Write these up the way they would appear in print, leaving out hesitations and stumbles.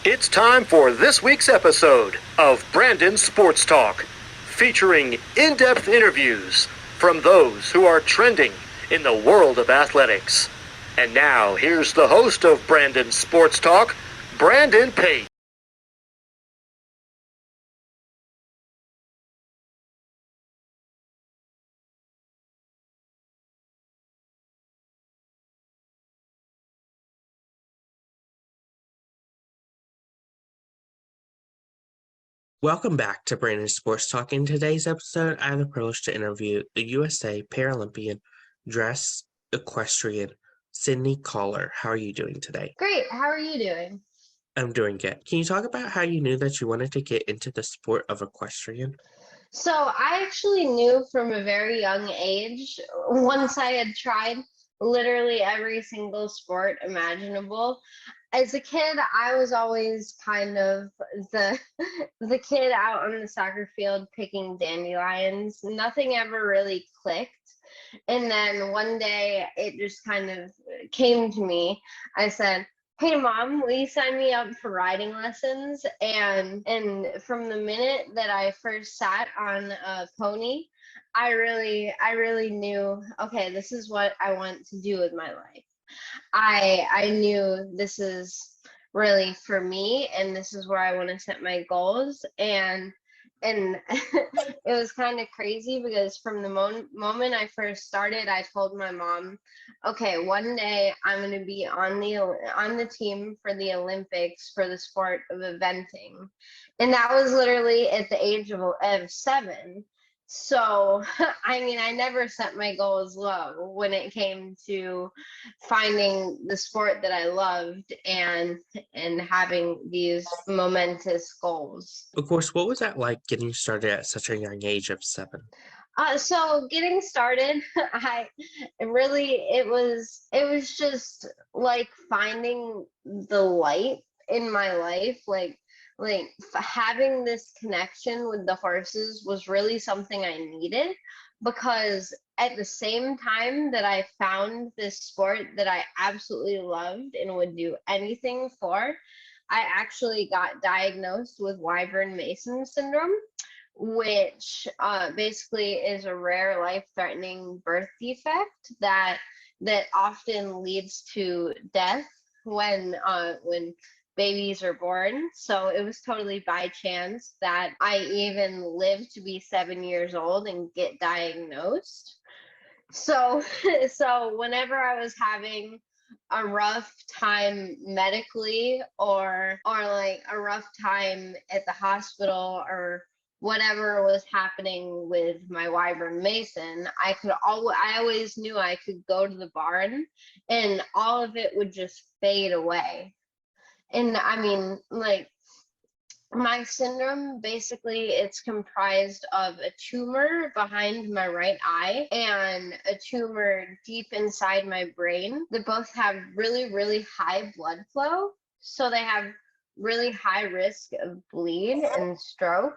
It's time for this week's episode of Brandon's Sports Talk, featuring in-depth interviews from those who are trending in the world of athletics. And now, here's the host of Brandon's Sports Talk, Brandon Pate. Welcome back to Brandon Sports Talk. In today's episode, I have the privilege to interview the USA Paralympian dress equestrian, Sydney Collier. How are you doing today? Great. How are you doing? I'm doing good. Can you talk about how you knew that you wanted to get into the sport of equestrian? So I actually knew from a very young age, once I had tried literally every single sport imaginable. As a kid, I was always kind of the the kid out on the soccer field picking dandelions. Nothing ever really clicked. And then one day it just kind of came to me. I said, "Hey mom, will you sign me up for riding lessons?" And from the minute that I first sat on a pony, I really knew, okay, this is what I want to do with my life. I knew this is really for me, and this is where I want to set my goals. And it was kind of crazy because from the moment I first started, I told my mom, okay, one day I'm going to be on the team for the Olympics for the sport of eventing. And that was literally at the age of 7. So, I mean, I never set my goals low when it came to finding the sport that I loved and having these momentous goals. Of course, what was that like getting started at such a young age of 7? So getting started, I it was just like finding the light in my life, having this connection with the horses was really something I needed, because at the same time that I found this sport that I absolutely loved and would do anything for, I actually got diagnosed with Wyvern-Mason syndrome, which basically is a rare life-threatening birth defect that often leads to death when babies are born. So it was totally by chance that I even lived to be 7 years old and get diagnosed. So so whenever I was having a rough time medically, or like a rough time at the hospital, or whatever was happening with my Wyvern Mason, I always knew I could go to the barn and all of it would just fade away. And I mean, like, my syndrome, basically it's comprised of a tumor behind my right eye and a tumor deep inside my brain that both have really, really high blood flow. So they have really high risk of bleed and stroke.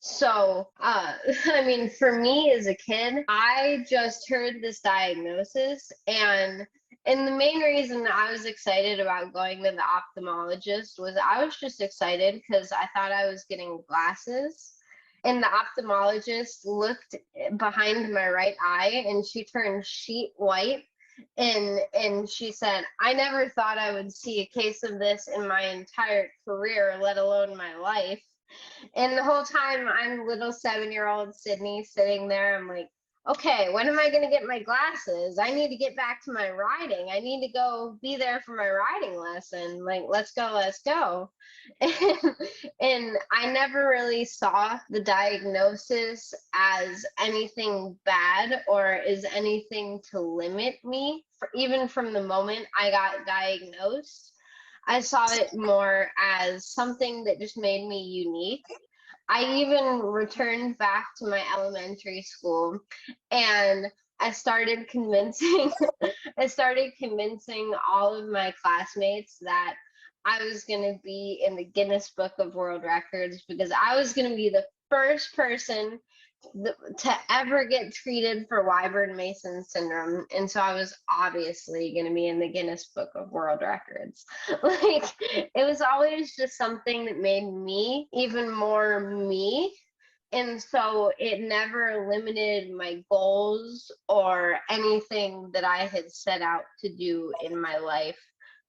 So, I mean, for me as a kid, I just heard this diagnosis, and the main reason I was excited about going to the ophthalmologist was I was just excited because I thought I was getting glasses. And the ophthalmologist looked behind my right eye and she turned sheet white, and she said, "I never thought I would see a case of this in my entire career, let alone my life." And the whole time, I'm little 7-year-old Sydney sitting there. I'm like, okay, when am I going to get my glasses? I need to get back to my riding. I need to go be there for my riding lesson. Like, let's go, let's go. And I never really saw the diagnosis as anything bad or as anything to limit me, even from the moment I got diagnosed. I saw it more as something that just made me unique. I even returned back to my elementary school and I started convincing I started convincing all of my classmates that I was going to be in the Guinness Book of World Records, because I was going to be the first person to ever get treated for Wyburn-Mason syndrome, and so I was obviously going to be in the Guinness Book of World Records. Like, it was always just something that made me even more me, and so it never limited my goals or anything that I had set out to do in my life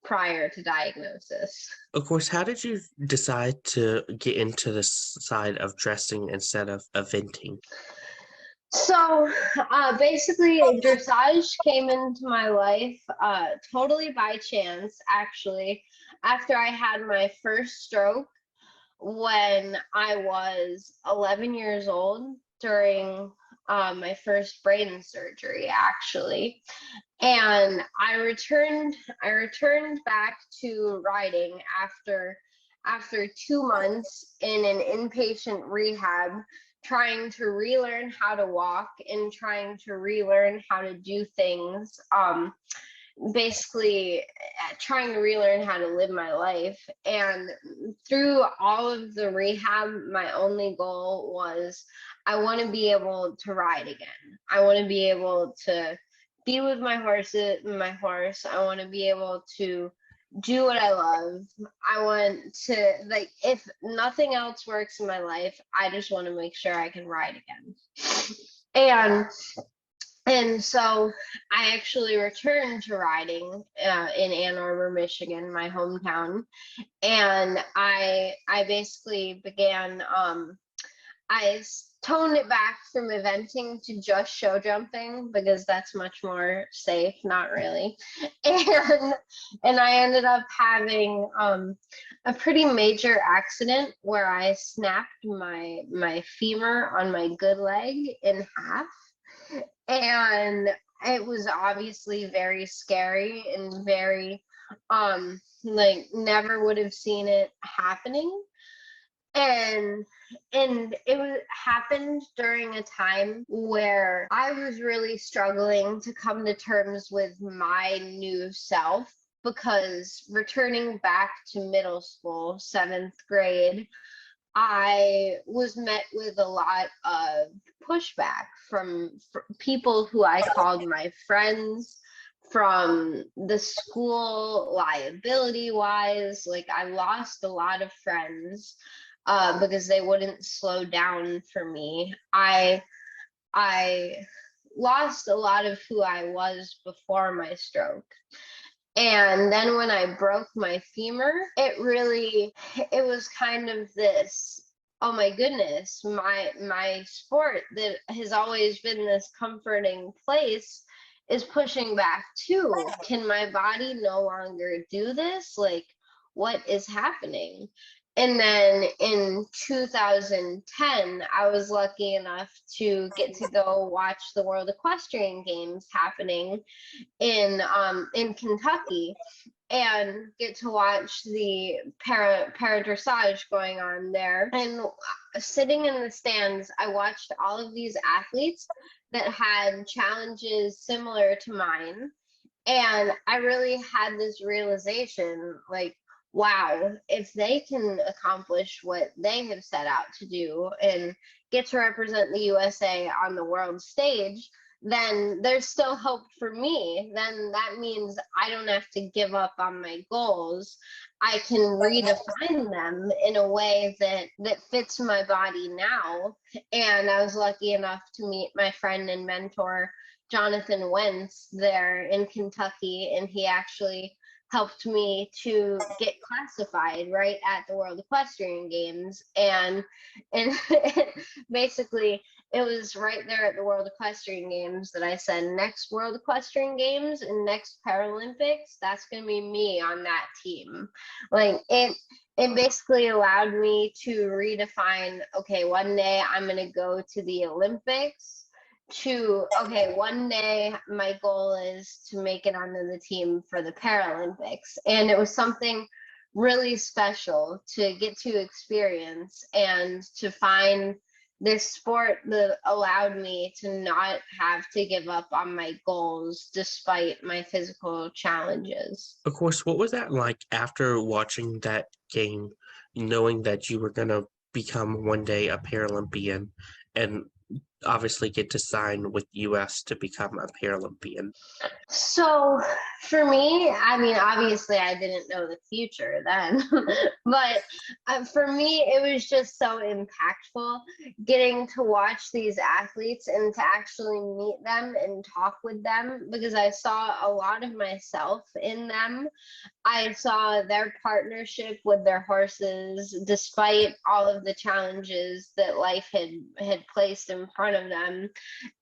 prior to diagnosis. Of course, how did you decide to get into this side of dressing instead of eventing? So basically, dressage came into my life totally by chance, actually, after I had my first stroke when I was 11 years old during my first brain surgery, actually. And I returned back to riding after 2 months in an inpatient rehab, trying to relearn how to walk and trying to relearn how to do things. Basically trying to relearn how to live my life. And through all of the rehab, my only goal was I want to be able to ride again. I want to be able to be with my horse. I want to be able to do what I love. I want to, like, if nothing else works in my life, I just want to make sure I can ride again. And so I actually returned to riding in Ann Arbor, Michigan, my hometown. And I basically began, I toned it back from eventing to just show jumping because that's much more safe, not really. And I ended up having a pretty major accident where I snapped my femur on my good leg in half. And it was obviously very scary and very like never would have seen it happening. And it happened during a time where I was really struggling to come to terms with my new self, because returning back to middle school, 7th grade, I was met with a lot of pushback from people who I called my friends, from the school, liability wise. Like, I lost a lot of friends because they wouldn't slow down for me. I lost a lot of who I was before my stroke. And then when I broke my femur, it was kind of this, oh my goodness, my sport that has always been this comforting place is pushing back too. Can my body no longer do this? Like, what is happening? And then in 2010, I was lucky enough to get to go watch the World Equestrian Games happening in Kentucky, and get to watch the para dressage going on there. And sitting in the stands, I watched all of these athletes that had challenges similar to mine, and I really had this realization, like, wow, if they can accomplish what they have set out to do and get to represent the USA on the world stage, then there's still hope for me. Then that means I don't have to give up on my goals. I can redefine them in a way that fits my body now. And I was lucky enough to meet my friend and mentor, Jonathan Wentz, there in Kentucky, and he actually helped me to get classified right at the World Equestrian Games. And basically, it was right there at the World Equestrian Games that I said, next World Equestrian Games and next Paralympics, that's going to be me on that team. Like, it basically allowed me to redefine, okay, one day I'm going to go to the Olympics, to, okay, one day my goal is to make it onto the team for the Paralympics. And it was something really special to get to experience and to find this sport that allowed me to not have to give up on my goals despite my physical challenges. Of course, what was that like after watching that game, knowing that you were going to become one day a Paralympian, and obviously get to sign with US to become a Paralympian? So for me, I mean, obviously I didn't know the future then, but for me, it was just so impactful getting to watch these athletes and to actually meet them and talk with them, because I saw a lot of myself in them. I saw their partnership with their horses, despite all of the challenges that life had placed in front of them.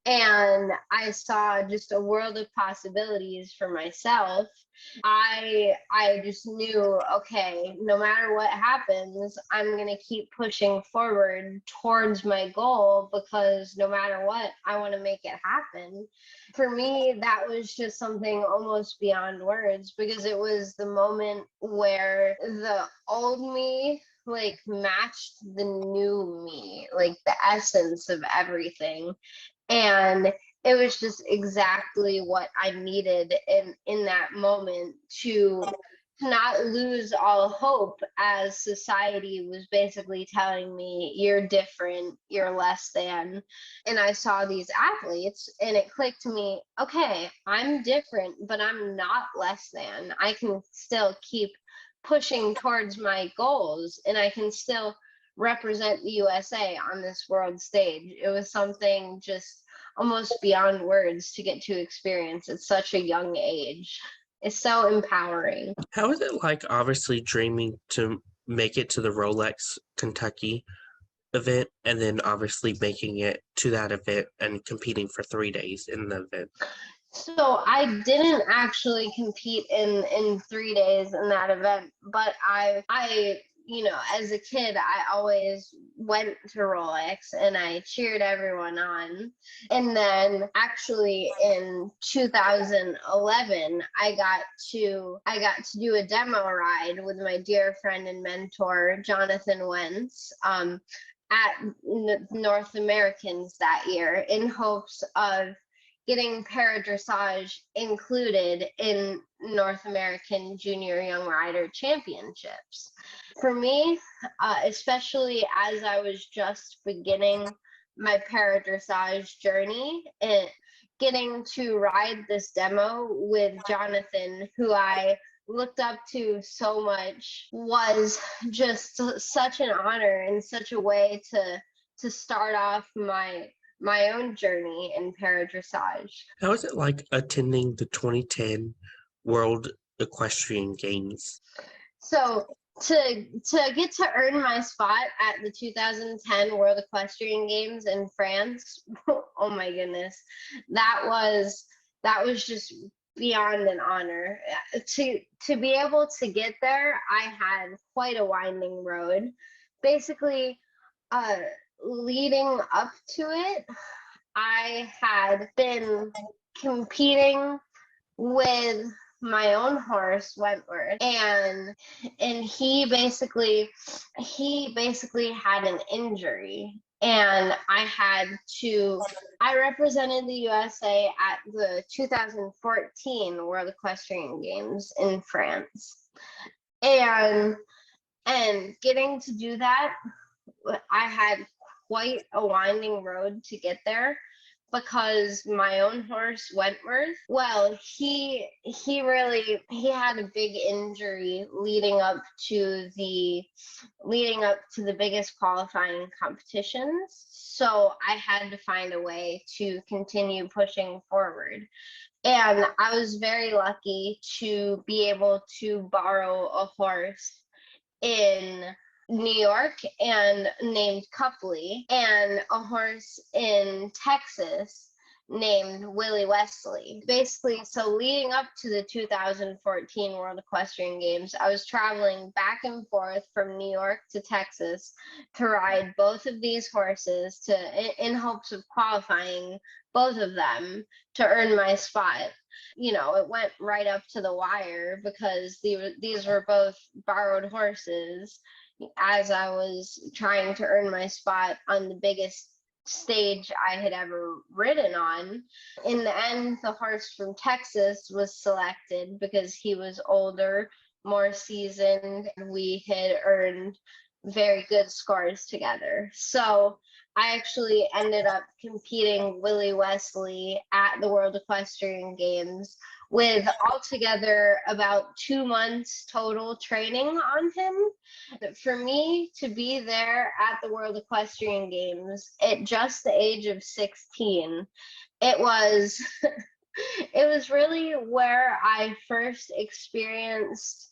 And I saw just a world of possibilities for myself. I just knew, okay, no matter what happens, I'm going to keep pushing forward towards my goal, because no matter what, I want to make it happen. For me, that was just something almost beyond words, because it was the moment where the old me like matched the new me, like the essence of everything. And it was just exactly what I needed in that moment to not lose all hope, as society was basically telling me, you're different, you're less than. And I saw these athletes and it clicked to me, okay, I'm different, but I'm not less than. I can still keep pushing towards my goals, and I can still represent the USA on this world stage. It was something just almost beyond words to get to experience at such a young age. It's so empowering. How is it like, obviously, dreaming to make it to the Rolex Kentucky event and then obviously making it to that event and competing for 3 days in the event? So I didn't actually compete in 3 days in that event, but I as a kid, I always went to Rolex and I cheered everyone on. And then actually in 2011, I got to do a demo ride with my dear friend and mentor Jonathan Wentz at North Americans that year, in hopes of getting para-dressage included in North American Junior Young Rider Championships. For me, especially as I was just beginning my para-dressage journey, and getting to ride this demo with Jonathan, who I looked up to so much, was just such an honor and such a way to start off my own journey in para-dressage. How is it like attending the 2010 World Equestrian Games? So to get to earn my spot at the 2010 World Equestrian Games in France, oh my goodness, that was just beyond an honor. To be able to get there, I had quite a winding road. Basically, leading up to it, I had been competing with my own horse Wentworth, and he basically had an injury, and I represented the USA at the 2014 World Equestrian Games in France, and getting to do that, I had quite a winding road to get there, because my own horse Wentworth, well, he had a big injury leading up to the biggest qualifying competitions. So I had to find a way to continue pushing forward. And I was very lucky to be able to borrow a horse in New York and named Copley, and a horse in Texas named Willie Wesley. Basically, so leading up to the 2014 World Equestrian Games, I was traveling back and forth from New York to Texas to ride both of these horses in hopes of qualifying both of them to earn my spot. It went right up to the wire, because these were both borrowed horses, as I was trying to earn my spot on the biggest stage I had ever ridden on. In the end, the horse from Texas was selected because he was older, more seasoned, and we had earned very good scores together. So I actually ended up competing Willie Wesley at the World Equestrian Games with altogether about 2 months total training on him. For me to be there at the World Equestrian Games at just the age of 16, it was it was really where I first experienced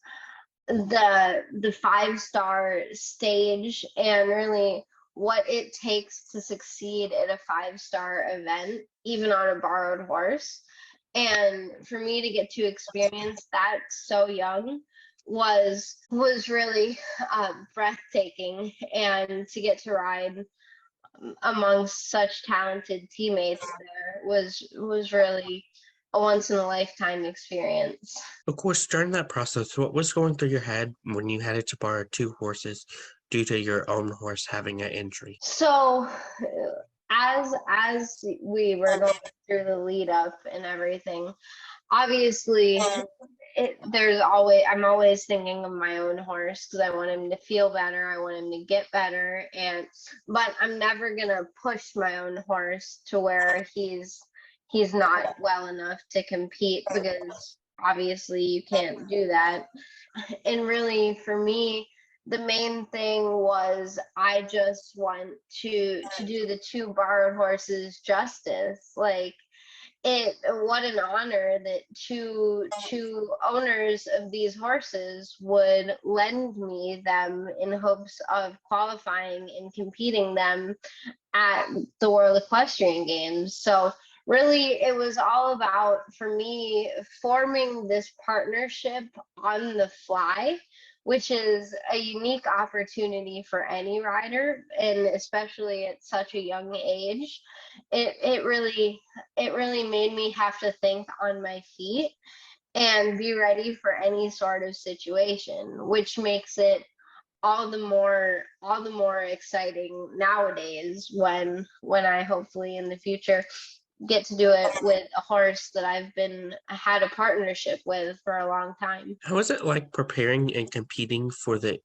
the 5-star stage and really what it takes to succeed at a 5-star event, even on a borrowed horse. And for me to get to experience that so young was really breathtaking, and to get to ride amongst such talented teammates there was really a once in a lifetime experience. Of course, during that process, what was going through your head when you had to borrow 2 horses due to your own horse having an injury? So as we were going through the lead up and everything, obviously I'm always thinking of my own horse because I want him to feel better, I want him to get better, but I'm never gonna push my own horse to where he's not well enough to compete, because obviously you can't do that. And really for me, the main thing was I just want to do the 2 borrowed horses justice. Like, what an honor that two owners of these horses would lend me them in hopes of qualifying and competing them at the World Equestrian Games. So really it was all about, for me, forming this partnership on the fly, which is a unique opportunity for any rider, and especially at such a young age. It really made me have to think on my feet and be ready for any sort of situation, which makes it all the more exciting nowadays when I hopefully in the future get to do it with a horse that I had a partnership with for a long time. How was it like preparing and competing for the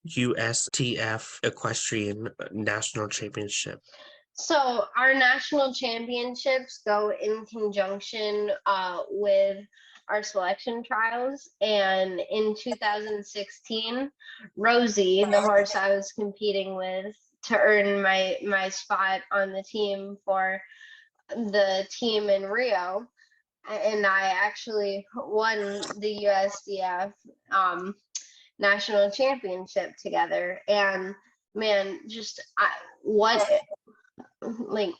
Ustf Equestrian National Championship? So our national championships go in conjunction with our selection trials, and in 2016, Rosie, the horse I was competing with to earn my spot on the team for the team in Rio, and I actually won the USDF national championship together. And man, what like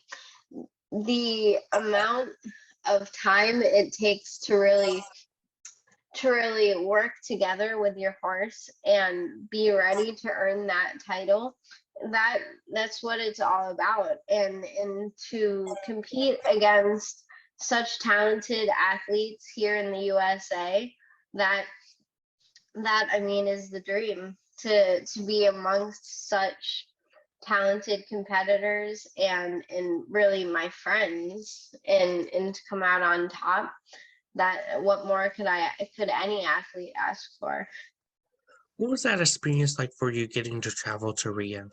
the amount of time it takes to really work together with your horse and be ready to earn that title, that's what it's all about. And to compete against such talented athletes here in the USA, that I mean is the dream, to be amongst such talented competitors and really my friends, and to come out on top. That what more could any athlete ask for? What was that experience like for you getting to travel to Rio?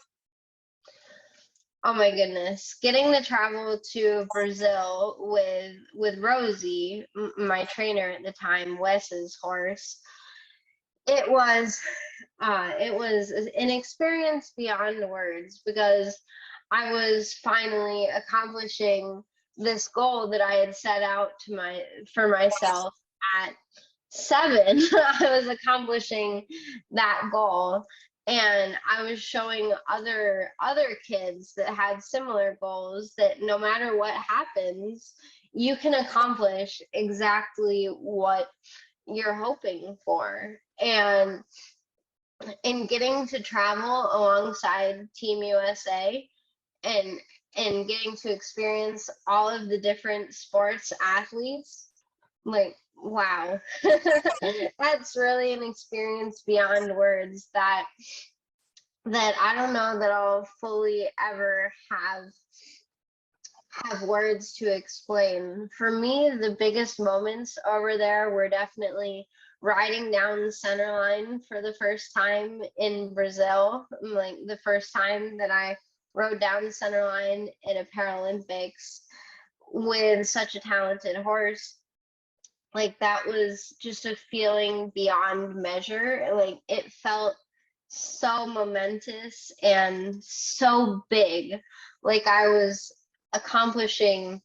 Oh my goodness, getting to travel to Brazil with Rosie, my trainer at the time, Wes's horse, it was an experience beyond words, because I was finally accomplishing this goal that I had set out for myself at 7. I was accomplishing that goal, and I was showing other kids that had similar goals that no matter what happens, you can accomplish exactly what you're hoping for. And in getting to travel alongside Team USA and getting to experience all of the different sports athletes, like, wow. That's really an experience beyond words that I don't know that I'll fully ever have words to explain. For me, the biggest moments over there were definitely riding down the center line for the first time in Brazil, like the first time that I rode down the center line in a Paralympics with such a talented horse. Like, that was just a feeling beyond measure. Like, it felt so momentous and so big. Like, I was accomplishing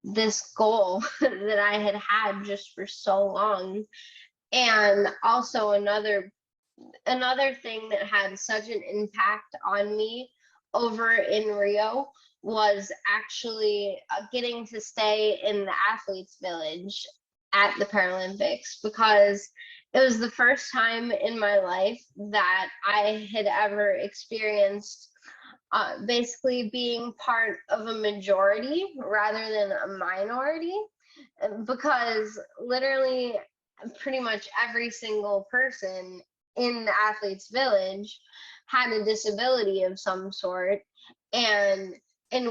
this goal that I had had just for so long. And also another thing that had such an impact on me over in Rio was actually getting to stay in the athletes village at the Paralympics, because it was the first time in my life that I had ever experienced basically being part of a majority rather than a minority, because literally pretty much every single person in the athletes village had a disability of some sort, and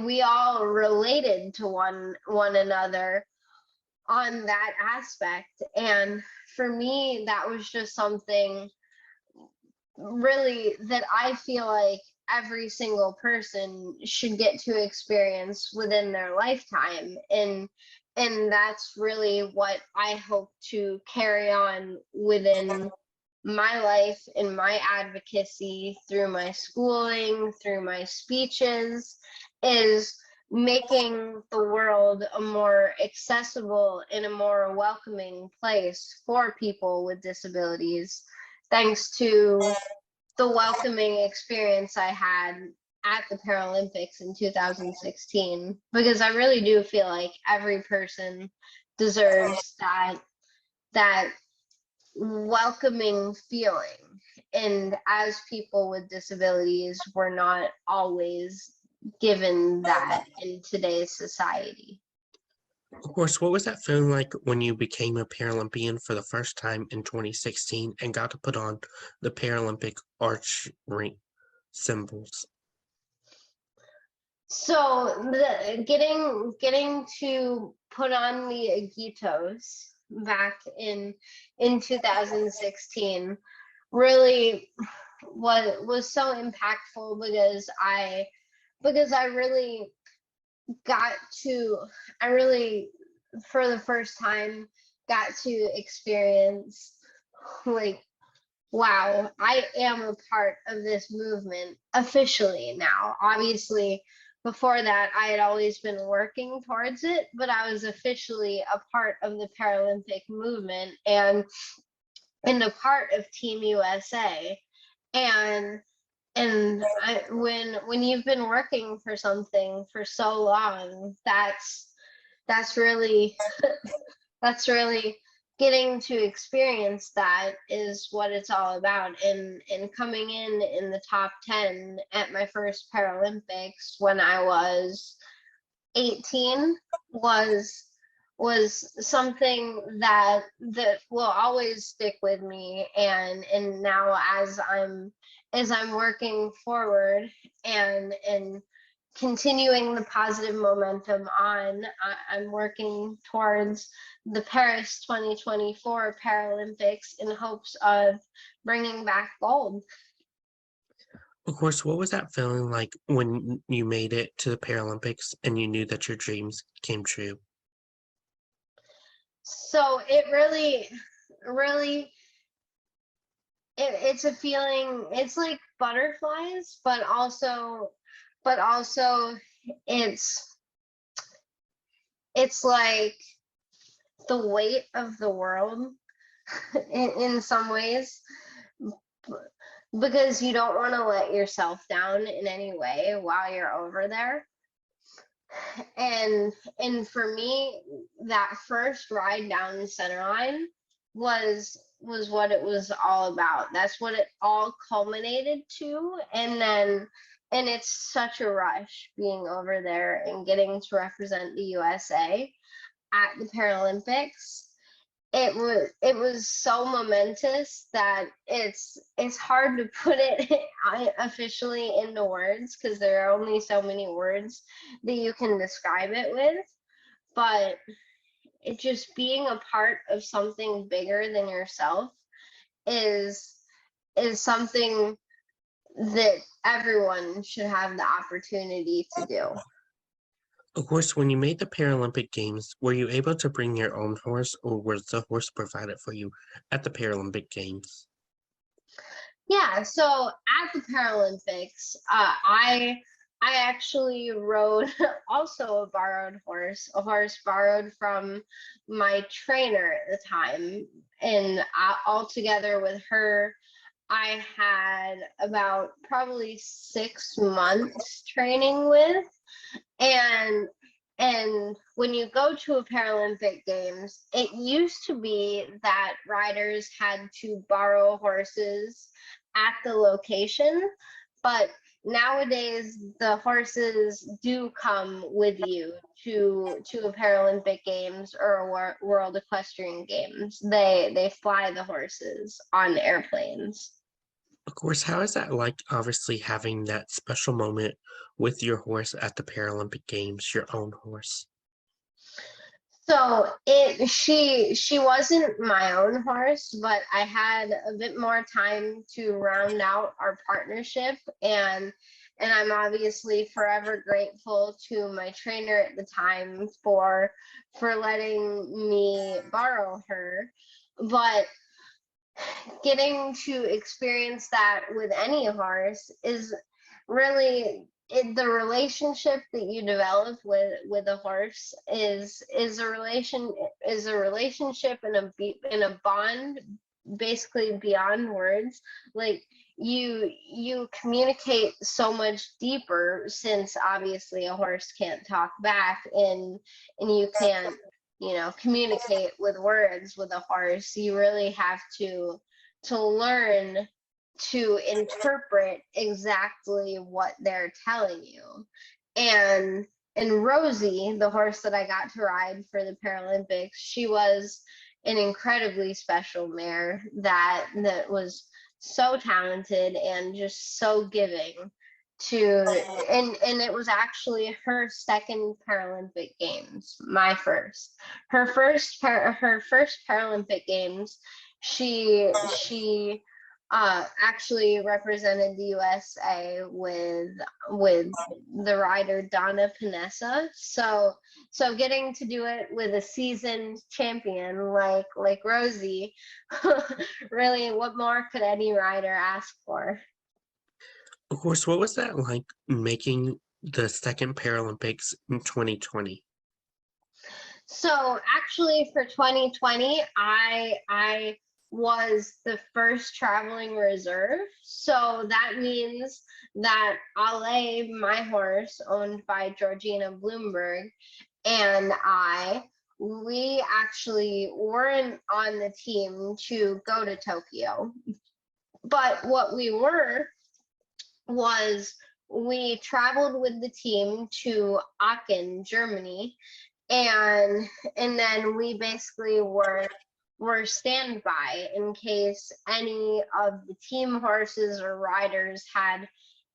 we all related to one another on that aspect. And for me, that was just something really that I feel like every single person should get to experience within their lifetime. And that's really what I hope to carry on within my life and my advocacy through my schooling, through my speeches, is making the world a more accessible and a more welcoming place for people with disabilities, thanks to the welcoming experience I had at the Paralympics in 2016, because I really do feel like every person deserves that welcoming feeling. And as people with disabilities, we're not always given that in today's society. Of course, what was that feeling like when you became a Paralympian for the first time in 2016 and got to put on the Paralympic archery symbols? So getting to put on the agitos back in 2016 really was so impactful, because I really got to I really for the first time got to experience, like, wow, I am a part of this movement officially now. Obviously, before that, I had always been working towards it, but I was officially a part of the Paralympic movement and a part of Team USA. And when you've been working for something for so long, that's really that's really getting to experience that is what it's all about. And coming in the top 10 at my first Paralympics when I was 18 was something that will always stick with me. And now as I'm working forward and continuing the positive momentum on, I'm working towards the Paris 2024 Paralympics in hopes of bringing back gold. Of course, what was that feeling like when you made it to the Paralympics and you knew that your dreams came true? So it really, it's a feeling. It's like butterflies, but also it's like the weight of the world in some ways, because you don't want to let yourself down in any way while you're over there. And for me, that first ride down the center line was what it was all about. That's what it all culminated to. And it's such a rush being over there and getting to represent the USA at the Paralympics. It was so momentous that it's hard to put it officially into words, because there are only so many words that you can describe it with. But it just being a part of something bigger than yourself is something that everyone should have the opportunity to do. Of course, when you made the Paralympic Games, were you able to bring your own horse, or was the horse provided for you at the Paralympic Games? Yeah, so at the Paralympics, I actually rode also a borrowed horse, a horse borrowed from my trainer at the time, and all together with her, I had about probably 6 months training with, and when you go to a Paralympic Games, it used to be that riders had to borrow horses at the location, but nowadays the horses do come with you to a Paralympic Games or a World Equestrian Games. They fly the horses on airplanes. Of course, how is that like, obviously, having that special moment with your horse at the Paralympic Games, your own horse? So she wasn't my own horse, but I had a bit more time to round out our partnership, and I'm obviously forever grateful to my trainer at the time for letting me borrow her. But getting to experience that with any horse is really the relationship that you develop with a horse is a relationship and a bond basically beyond words. Like you communicate so much deeper, since obviously a horse can't talk back, and you can't, communicate with words with a horse. You really have to learn to interpret exactly what they're telling you. And Rosie, the horse that I got to ride for the Paralympics, she was an incredibly special mare that was so talented and just so giving to, and it was actually her second Paralympic Games, my first. Her first Paralympic Games, she actually represented the USA with the rider Donna Panessa. So getting to do it with a seasoned champion like Rosie, really, what more could any rider ask for? Of course, what was that like, making the second Paralympics in 2020? So actually for 2020, I was the first traveling reserve. So that means that Ale, my horse, owned by Georgina Bloomberg, and we actually weren't on the team to go to Tokyo. But what we were was we traveled with the team to Aachen, Germany, and then we basically were standby in case any of the team horses or riders had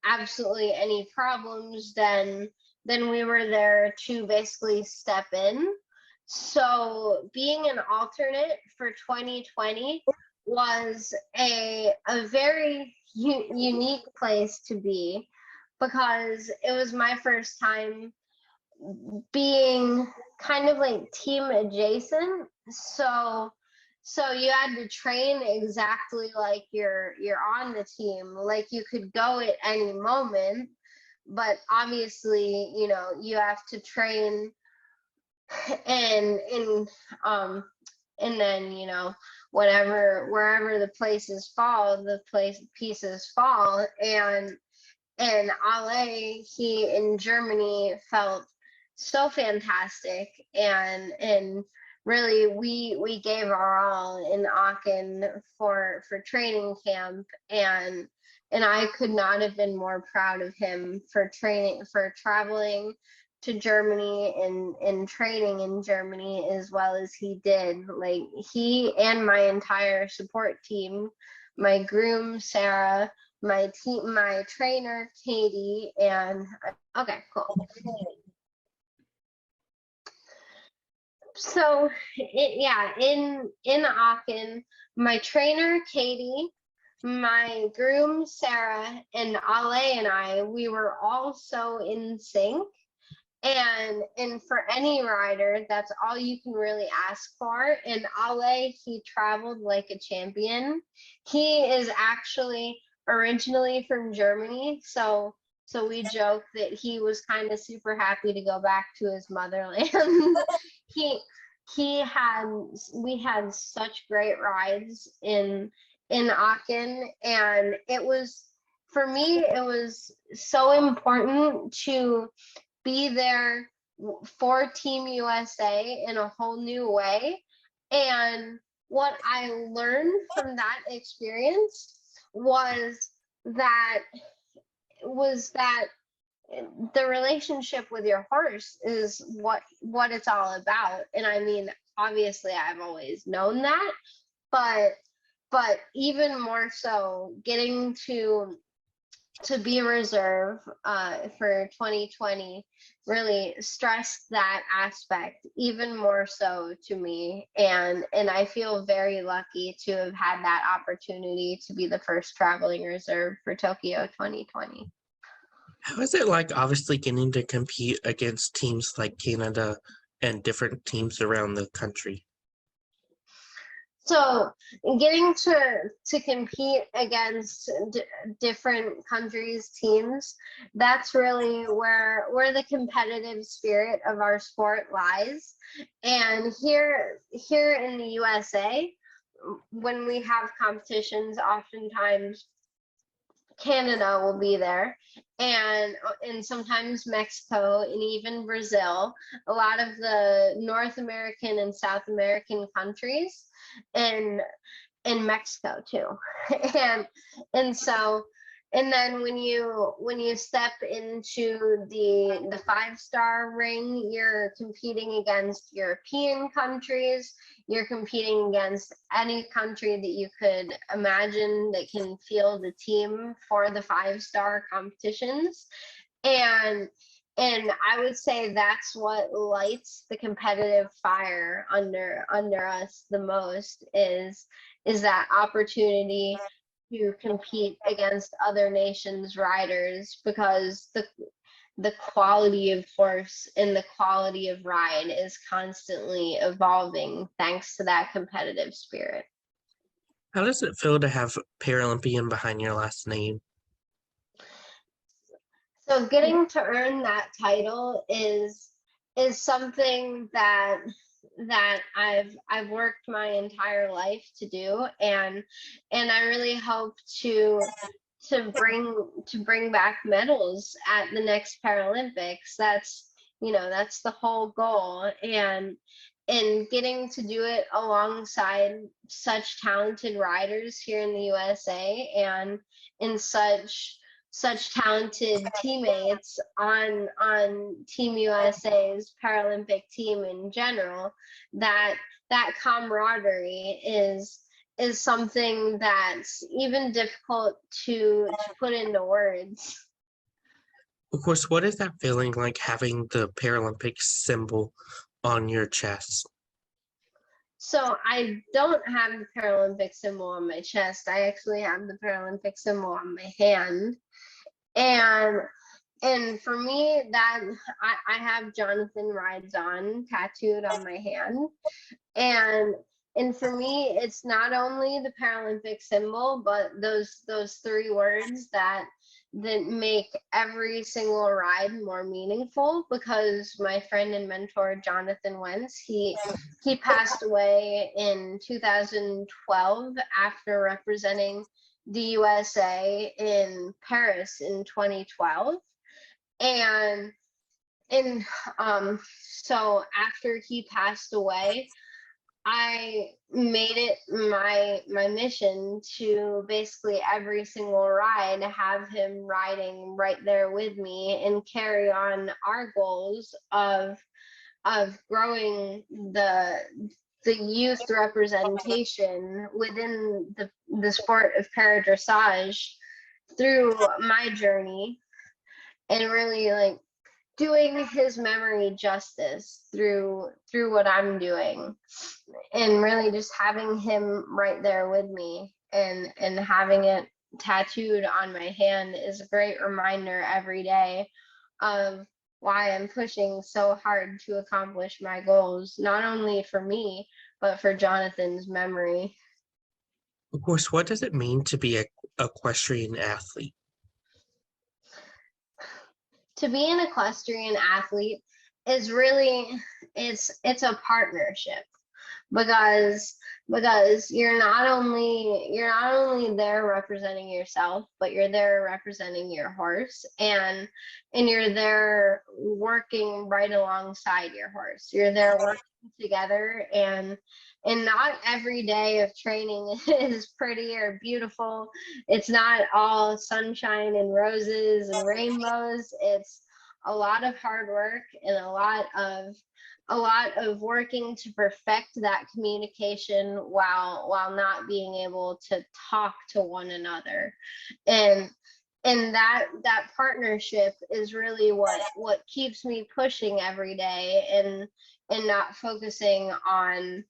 absolutely any problems. Then we were there to basically step in. So being an alternate for 2020 was a very unique place to be, because it was my first time being kind of like team adjacent. So you had to train exactly like you're on the team. Like you could go at any moment, but obviously, you have to train, and and then, wherever the pieces fall. And Ale, he in Germany felt so fantastic, and really we gave our all in Aachen for training camp, and I could not have been more proud of him for traveling to Germany and training in Germany as well as he did. Like, he and my entire support team, my groom Sarah, my trainer Katie, and okay, cool. So in Aachen, my trainer Katie, my groom, Sarah, and Ale and I, we were all so in sync. And for any rider, that's all you can really ask for. And Ale, he traveled like a champion. He is actually originally from Germany, so we joke that he was kind of super happy to go back to his motherland. he we had such great rides in Aachen, and it was, for me, it was so important to be there for Team USA in a whole new way. And what I learned from that experience was that the relationship with your horse is what it's all about. And I mean, obviously I've always known that, but even more so getting to be reserve for 2020 really stressed that aspect even more so to me, and I feel very lucky to have had that opportunity to be the first traveling reserve for Tokyo 2020. How is it like, obviously, getting to compete against teams like Canada and different teams around the country? So getting to compete against different countries' teams, that's really where the competitive spirit of our sport lies. And here in the USA, when we have competitions, oftentimes Canada will be there, and sometimes Mexico, and even Brazil, a lot of the North American and South American countries, and in Mexico too. and so, and then when you step into the 5-star ring, you're competing against European countries. You're competing against any country that you could imagine that can field a team for the 5-star competitions. And I would say that's what lights the competitive fire under us the most, is that opportunity to compete against other nations' riders, because the quality of horse and the quality of ride is constantly evolving thanks to that competitive spirit. How does it feel to have Paralympian behind your last name? So getting to earn that title is something that I've worked my entire life to do, and I really hope to bring back medals at the next Paralympics. That's the whole goal, and getting to do it alongside such talented riders here in the USA, and in such talented teammates on Team USA's Paralympic team in general, that camaraderie is something that's even difficult to put into words. Of course, what is that feeling like, having the Paralympic symbol on your chest? So I don't have the Paralympic symbol on my chest. I actually have the Paralympic symbol on my hand. And for me, that I have Jonathan Rides On tattooed on my hand. And for me, it's not only the Paralympic symbol, but those 3 words that make every single ride more meaningful. Because my friend and mentor Jonathan Wentz, he passed away in 2012 after representing the USA in Paris in 2012. And so after he passed away, I made it my mission to basically every single ride have him riding right there with me, and carry on our goals of growing the youth representation within the sport of para-dressage through my journey, and really like doing his memory justice through what I'm doing, and really just having him right there with me. and having it tattooed on my hand is a great reminder every day of why I'm pushing so hard to accomplish my goals, not only for me, but for Jonathan's memory. Of course, what does it mean to be a equestrian athlete? To be an equestrian athlete is really it's a partnership, because you're not only there representing yourself, but you're there representing your horse, and you're there working right alongside your horse. You're there working together, and not every day of training is pretty or beautiful. It's not all sunshine and roses and rainbows. It's a lot of hard work and a lot of working to perfect that communication while not being able to talk to one another. And that partnership is really what keeps me pushing every day, and not focusing on,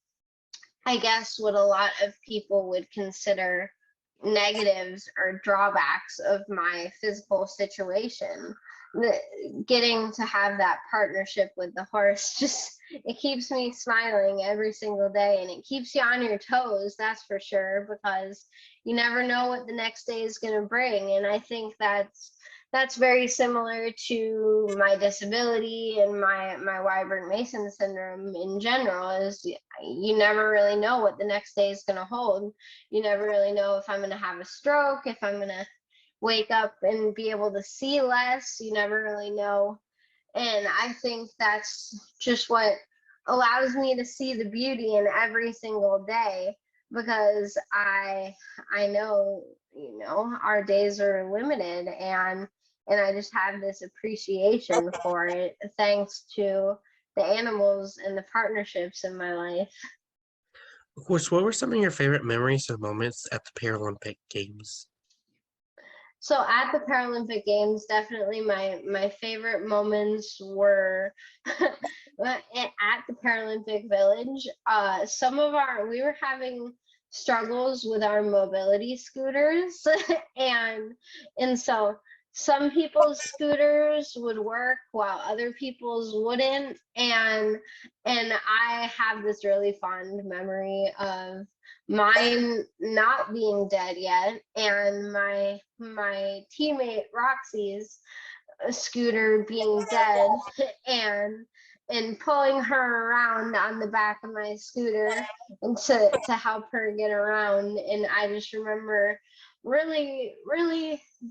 I guess, what a lot of people would consider negatives or drawbacks of my physical situation. Getting to have that partnership with the horse, just it keeps me smiling every single day, and it keeps you on your toes, that's for sure, because you never know what the next day is going to bring. And I think that's very similar to my disability and my Wyburn-Mason syndrome in general. Is you never really know what the next day is going to hold. You never really know if I'm going to have a stroke, if I'm going to wake up and be able to see less. You never really know. And I think that's just what allows me to see the beauty in every single day, because I know, our days are limited, and I just have this appreciation for it, thanks to the animals and the partnerships in my life. Of course, what were some of your favorite memories or moments at the Paralympic Games? So at the Paralympic Games, definitely my favorite moments were at the Paralympic Village. We were having struggles with our mobility scooters, and so some people's scooters would work while other people's wouldn't, and I have this really fond memory of mine not being dead yet, and my teammate Roxy's scooter being dead, and pulling her around on the back of my scooter, and to help her get around. And I just remember really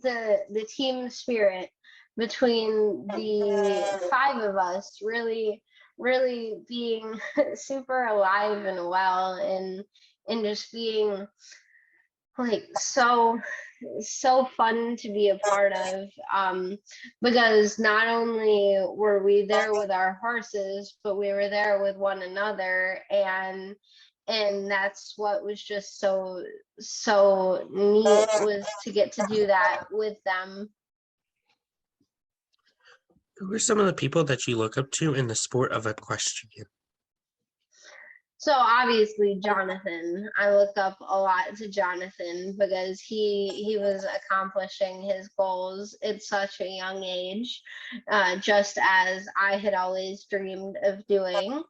the team spirit between the five of us really being super alive and well, and just being like so fun to be a part of, because not only were we there with our horses, but we were there with one another, and that's what was just so neat, was to get to do that with them. Who are some of the people that you look up to in the sport of equestrian? So obviously Jonathan, I look up a lot to Jonathan, because he was accomplishing his goals at such a young age, just as I had always dreamed of doing.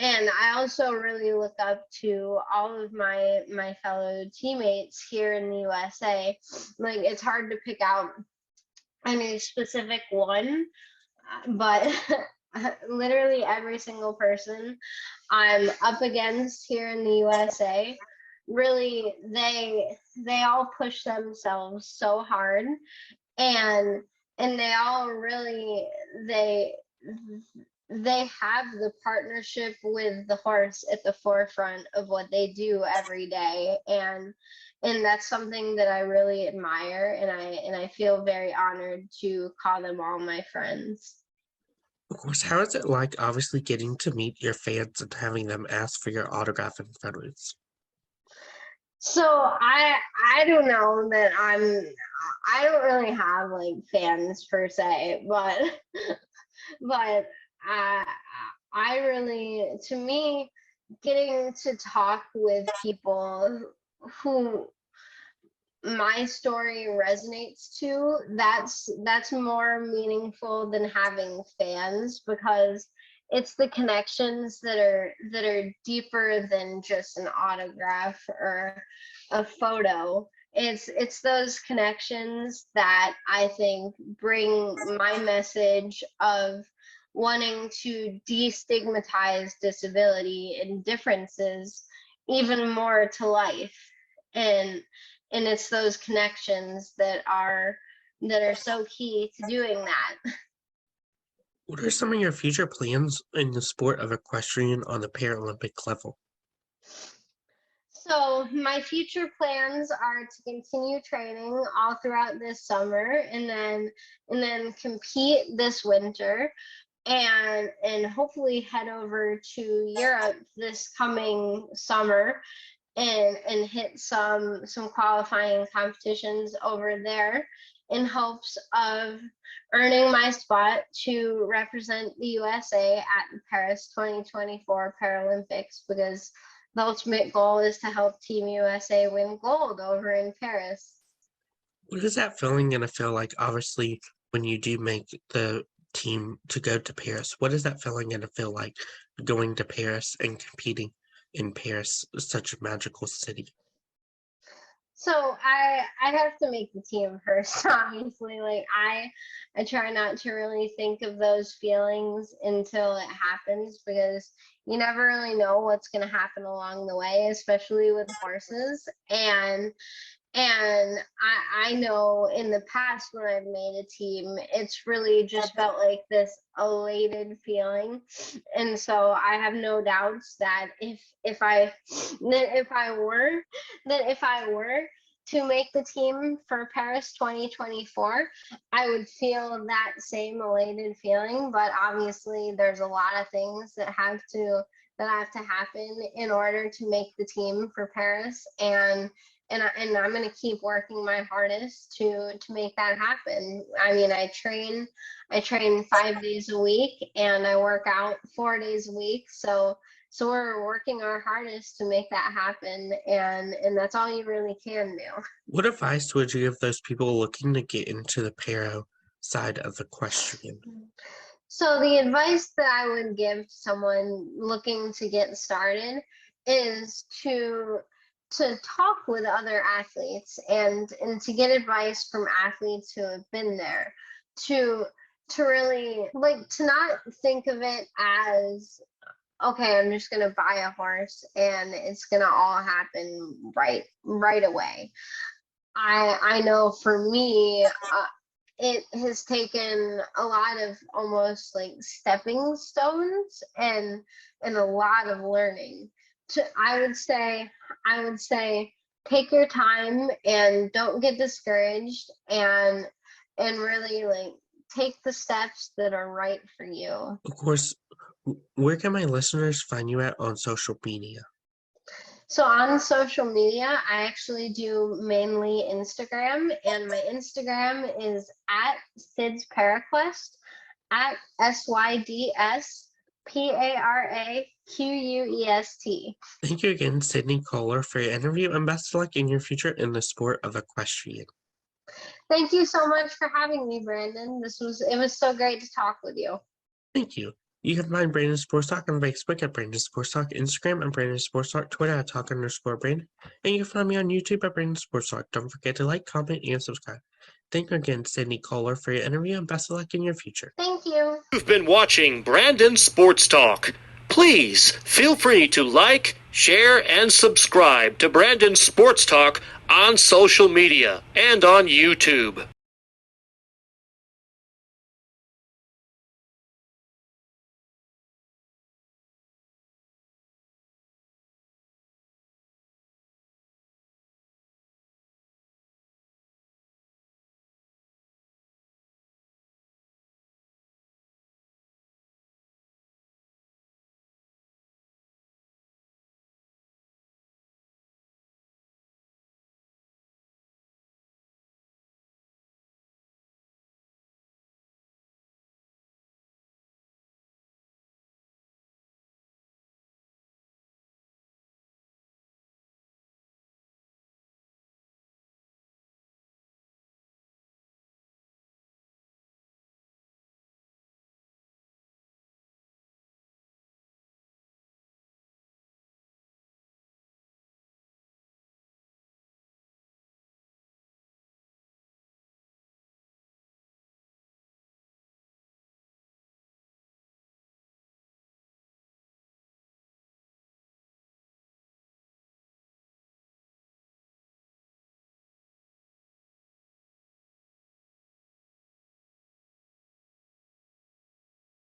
And I also really look up to all of my fellow teammates here in the USA. Like, it's hard to pick out any specific one, but literally every single person I'm up against here in the USA, really, they all push themselves so hard, and they all really they have the partnership with the horse at the forefront of what they do every day, and that's something that I really admire, and I feel very honored to call them all my friends. Of course, how is it like obviously getting to meet your fans and having them ask for your autograph and photos? So I don't know that I don't really have like fans per se, but I really, to me, getting to talk with people who my story resonates to, that's more meaningful than having fans, because it's the connections that are deeper than just an autograph or a photo. It's those connections that I think bring my message of wanting to destigmatize disability and differences even more to life. And it's those connections that are so key to doing that. What are some of your future plans in the sport of equestrian on the Paralympic level? So my future plans are to continue training all throughout this summer, and then compete this winter, and hopefully head over to Europe this coming summer and hit some qualifying competitions over there in hopes of earning my spot to represent the USA at the Paris 2024 Paralympics, because the ultimate goal is to help Team USA win gold over in Paris. What is that feeling gonna feel like, obviously, when you do make the team to go to Paris? What is that feeling gonna feel like, going to Paris and competing in Paris, such a magical city? So I have to make the team first, obviously. Like I try not to really think of those feelings until it happens, because you never really know what's going to happen along the way, especially with horses. And I know in the past when I've made a team, it's really just felt like this elated feeling. And so I have no doubts that if I were to make the team for Paris 2024, I would feel that same elated feeling. But obviously there's a lot of things that have to happen in order to make the team for Paris, and I'm going to keep working my hardest to make that happen. I mean, I train 5 days a week, and I work out 4 days a week. So we're working our hardest to make that happen, and that's all you really can do. What advice would you give those people looking to get into the para side of equestrian? So the advice that I would give to someone looking to get started is to talk with other athletes, and to get advice from athletes who have been there, to really, like, to not think of it as, okay, I'm just gonna buy a horse and it's gonna all happen right away. I know for me, it has taken a lot of almost like stepping stones and a lot of learning. I would say take your time and don't get discouraged, and really, like, take the steps that are right for you. Of course, where can my listeners find you at on social media? So on social media, I actually do mainly Instagram, and my Instagram is at Sid's Paraquest, at SYDS PARAQUEST. Thank you again, Sydney Collier, for your interview, and best of luck in your future in the sport of equestrian. Thank you so much for having me, Brandon. It was so great to talk with you. Thank you. You can find Brandon Sports Talk on Facebook at Brandon Sports Talk, Instagram at Brandon Sports Talk, Twitter at Talk_Brandon, and you can find me on YouTube at Brandon Sports Talk. Don't forget to like, comment, and subscribe. Thank you again, Sydney Collier, for your interview, and best of luck in your future. Thank you. You've been watching Brandon Sports Talk. Please feel free to like, share, and subscribe to Brandon Sports Talk on social media and on YouTube.